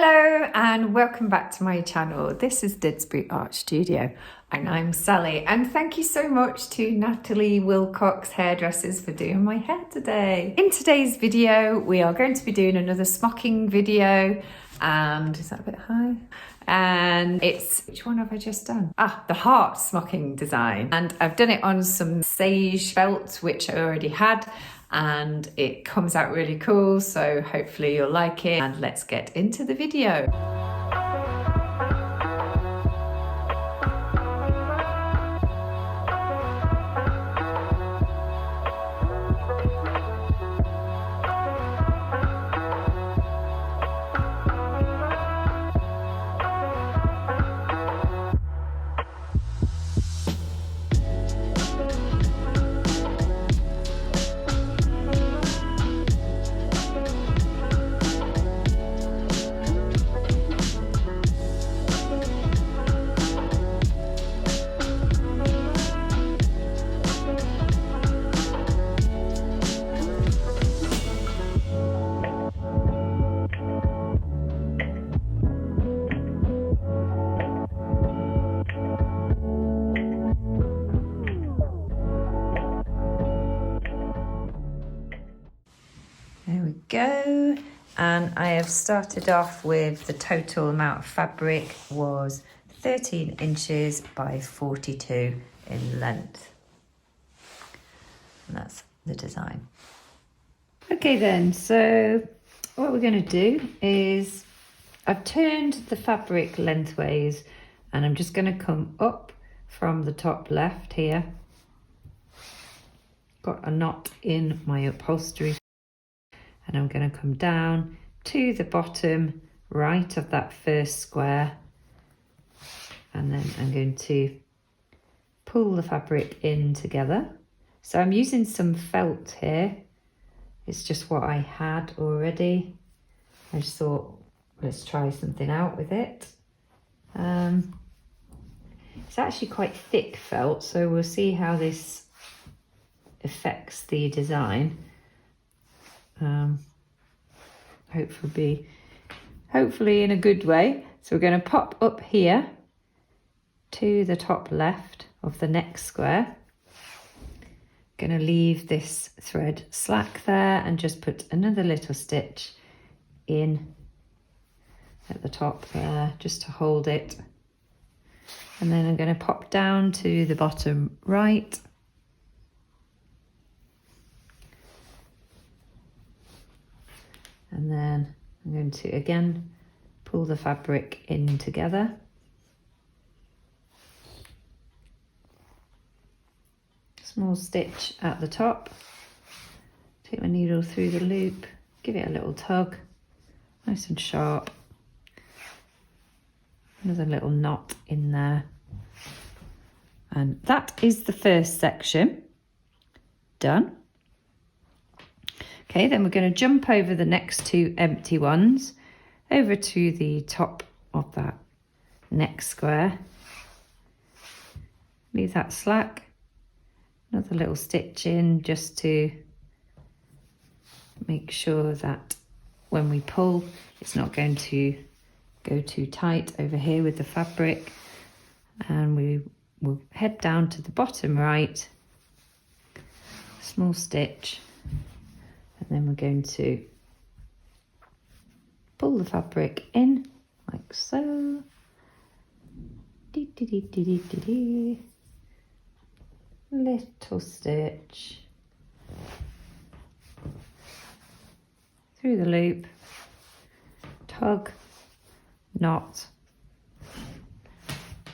Hello and welcome back to my channel. This is Didsbury Art Studio and I'm Sally, and thank you so much to Natalie Wilcox Hairdressers for doing my hair today. In today's video we are going to be doing another smocking video, and is that a bit high? And it's, which one have I just done? The heart smocking design, and I've done it on some sage felt which I already had, and it comes out really cool, so hopefully you'll like it, and let's get into the video. There we go, and I have started off with the total amount of fabric was 13 inches by 42 in length, and that's the design. Okay then, so what we're going to do is I've turned the fabric lengthways, and I'm just going to come up from the top left here. Got a knot in my upholstery, and I'm going to come down to the bottom right of that first square, and then I'm going to pull the fabric in together. So I'm using some felt here. It's just what I had already. I just thought, let's try something out with it. It's actually quite thick felt, so we'll see how this affects the design. Hopefully in a good way. So we're going to pop up here to the top left of the next square. Going to leave this thread slack there and just put another little stitch in at the top there just to hold it. And then I'm going to pop down to the bottom right. And then I'm going to again pull the fabric in together. Small stitch at the top. Take my needle through the loop, give it a little tug, nice and sharp. Another little knot in there. And that is the first section done. Okay, then we're going to jump over the next two empty ones over to the top of that next square. Leave that slack. Another little stitch in just to make sure that when we pull, it's not going to go too tight over here with the fabric. And we will head down to the bottom right, small stitch. And then we're going to pull the fabric in like so. Little stitch through the loop, tug, knot,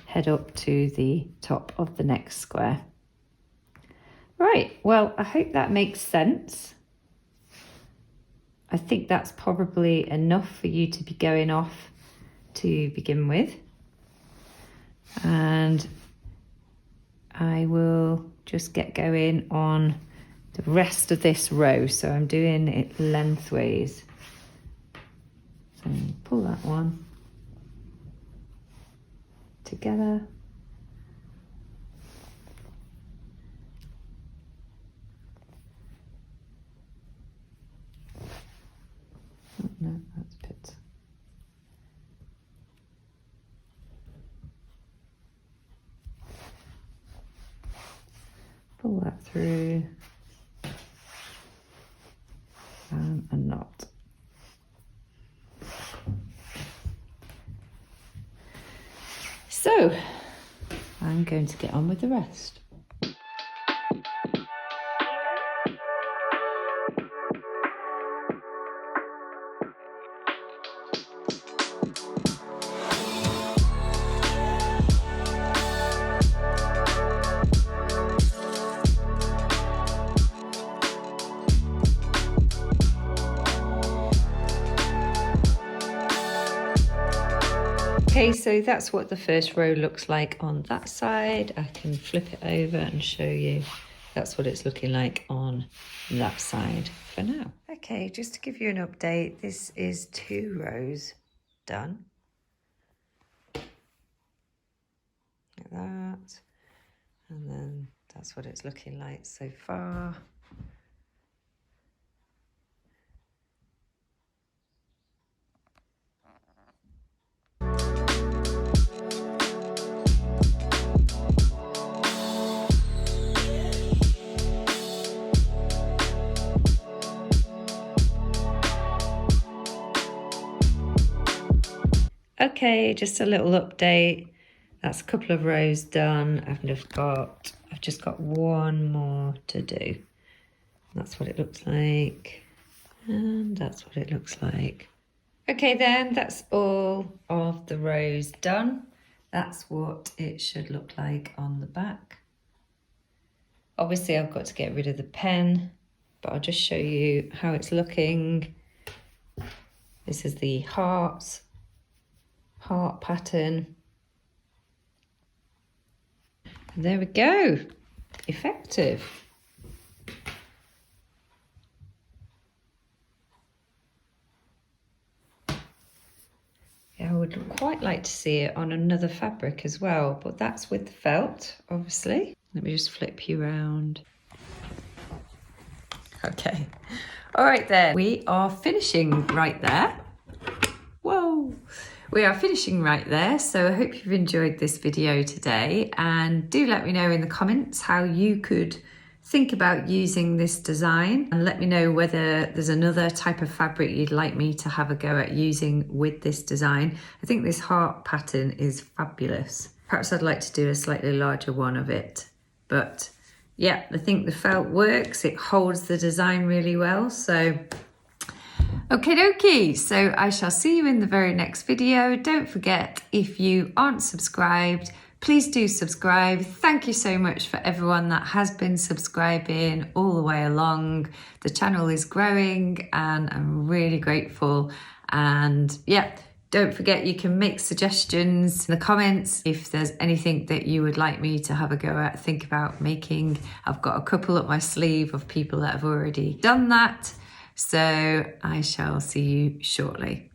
head up to the top of the next square. Right, well, I hope that makes sense. I think that's probably enough for you to be going off to begin with. And I will just get going on the rest of this row. So I'm doing it lengthways. So pull that one together. Oh, no, that's a bit pull that through, and a knot. So I'm going to get on with the rest. Okay, so that's what the first row looks like on that side. I can flip it over and show you. That's what it's looking like on that side for now. Okay, just to give you an update, this is 2 rows done. Like that. And then that's what it's looking like so far. Okay, just a little update. That's a couple of rows done. I've just got one more to do. That's what it looks like. And that's what it looks like. Okay then, that's all of the rows done. That's what it should look like on the back. Obviously I've got to get rid of the pen, but I'll just show you how it's looking. This is the heart pattern. And there we go, effective. Yeah, I would quite like to see it on another fabric as well, but that's with the felt, obviously. Let me just flip you around. Okay, all right then, we are finishing right there. Whoa. We are finishing right there, so I hope you've enjoyed this video today, and do let me know in the comments how you could think about using this design, and let me know whether there's another type of fabric you'd like me to have a go at using with this design. I think this heart pattern is fabulous. Perhaps I'd like to do a slightly larger one of it, but yeah, I think the felt works. It holds the design really well, so okie dokie, so I shall see you in the very next video. Don't forget, if you aren't subscribed, please do subscribe. Thank you so much for everyone that has been subscribing all the way along. The channel is growing and I'm really grateful. And yeah, don't forget you can make suggestions in the comments if there's anything that you would like me to have a go at, think about making. I've got a couple up my sleeve of people that have already done that. So I shall see you shortly.